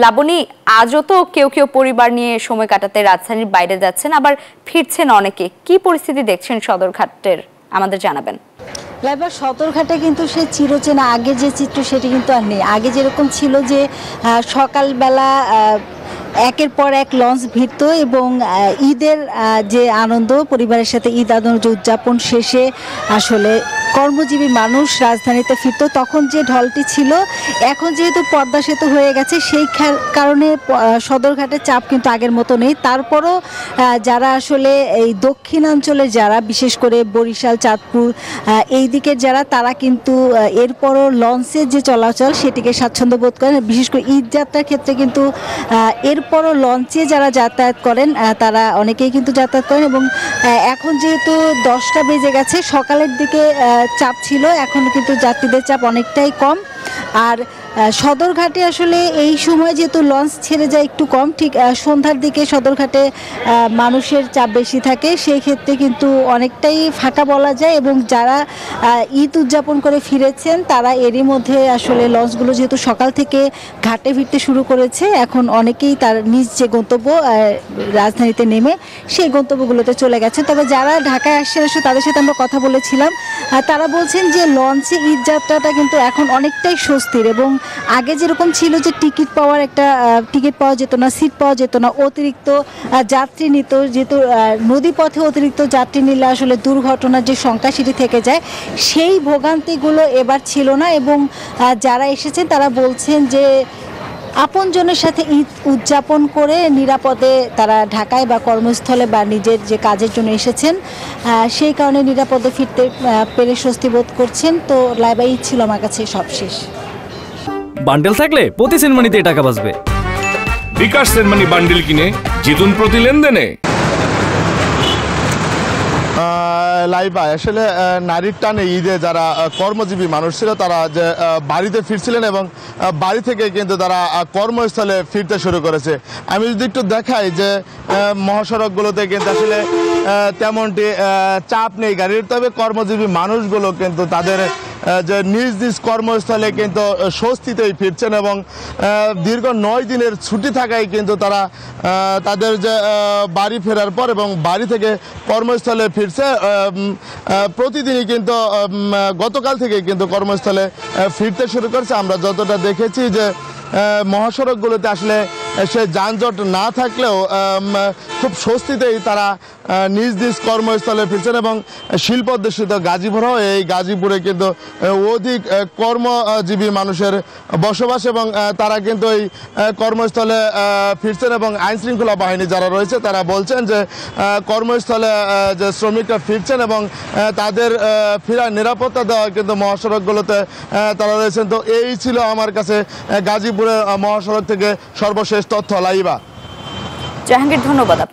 লাবণী, আজও তো কেউ কেউ পরিবার নিয়ে সময় কাটাতে রাজধানীর বাইরে যাচ্ছেন, আবার ফিরছেন অনেকে। কি পরিস্থিতি দেখছেন সদরঘাটের, আমাদের জানাবেন। লাইবা, সদরঘাটে কিন্তু সে চিরচেনা আগে যে চিত্র সেটি কিন্তু আর নেই। আগে যেরকম ছিল যে সকালবেলা একের পর এক লঞ্চ ভিড়ত এবং ঈদের যে আনন্দ, পরিবারের সাথে ঈদ আনন্দ উদযাপন শেষে আসলে কর্মজীবী মানুষ রাজধানীতে ফিরত, তখন যে ঢলটি ছিল। এখন যেহেতু পদ্মা সেতু হয়ে গেছে, সেই কারণে সদরঘাটের চাপ কিন্তু আগের মতো নেই। তারপরও যারা আসলে এই দক্ষিণাঞ্চলের যারা, বিশেষ করে বরিশাল, চাঁদপুর এই দিকের যারা, তারা কিন্তু এরপরও লঞ্চের যে চলাচল সেটিকে স্বাচ্ছন্দ্য বোধ করেন। বিশেষ করে ঈদ যাত্রার ক্ষেত্রে কিন্তু এরপরও লঞ্চে যারা যাতায়াত করেন তারা অনেকেই কিন্তু যাতায়াত করেন। এবং এখন যেহেতু 10টা বেজে গেছে, সকালের দিকে চাপ ছিল, এখন কিন্তু যাত্রীদের চাপ অনেকটাই কম। আর সদরঘাটে আসলে এই সময় যেহেতু লঞ্চ ছেড়ে যায় একটু কম, ঠিক সন্ধ্যার দিকে সদরঘাটে মানুষের চাপ বেশি থাকে, সেই ক্ষেত্রে কিন্তু অনেকটাই ফাঁকা বলা যায়। এবং যারা ঈদ উদযাপন করে ফিরেছেন তারা এরই মধ্যে আসলে লঞ্চগুলো যেহেতু সকাল থেকে ঘাটে ফিরতে শুরু করেছে, এখন অনেকেই তার নিজ যে গন্তব্য রাজধানীতে নেমে সেই গন্তব্যগুলোতে চলে গেছে। তবে যারা ঢাকায় আসছে তাদের সাথে আমরা কথা বলেছিলাম, তারা বলছেন যে লঞ্চে ঈদ যাত্রাটা কিন্তু এখন অনেকটাই স্বস্তির। এবং আগে যেরকম ছিল যে টিকিট পাওয়া যেত না, সিট পাওয়া যেত না, অতিরিক্ত যাত্রী নিত, যেহেতু নদীপথে অতিরিক্ত যাত্রী নিলে আসলে দুর্ঘটনার যে সংখ্যা সেটি থেকে যায়, সেই ভোগান্তিগুলো এবার ছিল না। এবং যারা এসেছেন তারা বলছেন যে আপনজনের সাথে ঈদ উদযাপন করে নিরাপদে তারা ঢাকায় বা কর্মস্থলে বা নিজের যে কাজের জন্য এসেছেন, সেই কারণে নিরাপদে ফিরতে পেরে স্বস্তি বোধ করছেন। তো লাইবা, ঈদ ছিল আমার কাছে সবশেষ। বান্ডেল থাকলে প্রতি সেনমানিতে টাকা বাঁচবে। বিকাশ সেনমানি বান্ডেল কিনে জিতুন প্রতি লেনদেনে। লাইবা, আসলে নারীর টানে ঈদে যারা কর্মজীবী মানুষ ছিল তারা যে বাড়িতে ফিরছিলেন এবং বাড়ি থেকে কিন্তু তারা কর্মস্থলে ফিরতে শুরু করেছে। আমি যদি একটু দেখাই যে মহাসড়কগুলোতে কিন্তু আসলে তেমনটি চাপ নেই গাড়ির, তবে কর্মজীবী মানুষগুলো কিন্তু তাদের যে নিজ নিজ কর্মস্থলে কিন্তু স্বস্তিতেই ফিরছেন এবং দীর্ঘ 9 দিনের ছুটি থাকায় কিন্তু তারা তাদের যে বাড়ি ফেরার পর এবং বাড়ি থেকে কর্মস্থলে ফিরছে। প্রতিদিনই কিন্তু গতকাল থেকে কিন্তু কর্মস্থলে ফিরতে শুরু করছে। আমরা যতটা দেখেছি যে মহাসড়কগুলোতে আসলে সে যানজট না থাকলেও খুব স্বস্তিতেই তারা নিজ নিজ কর্মস্থলে ফিরছেন। এবং শিল্পোদ্দেশিত গাজীপুরও, এই গাজীপুরে কিন্তু অধিক কর্মজীবী মানুষের বসবাস এবং তারা কিন্তু এই কর্মস্থলে ফিরছেন। এবং আইনশৃঙ্খলা বাহিনী যারা রয়েছে তারা বলছেন যে কর্মস্থলে যে শ্রমিকরা ফিরছেন এবং তাদের ফেরার নিরাপত্তা দেওয়া কিন্তু মহাসড়কগুলোতে তারা রয়েছেন। তো এই ছিল আমার কাছে গাজীপুরের মহাসড়ক থেকে সর্বশেষ তথ্য। লাইবা, জাহাঙ্গীর, ধন্যবাদ।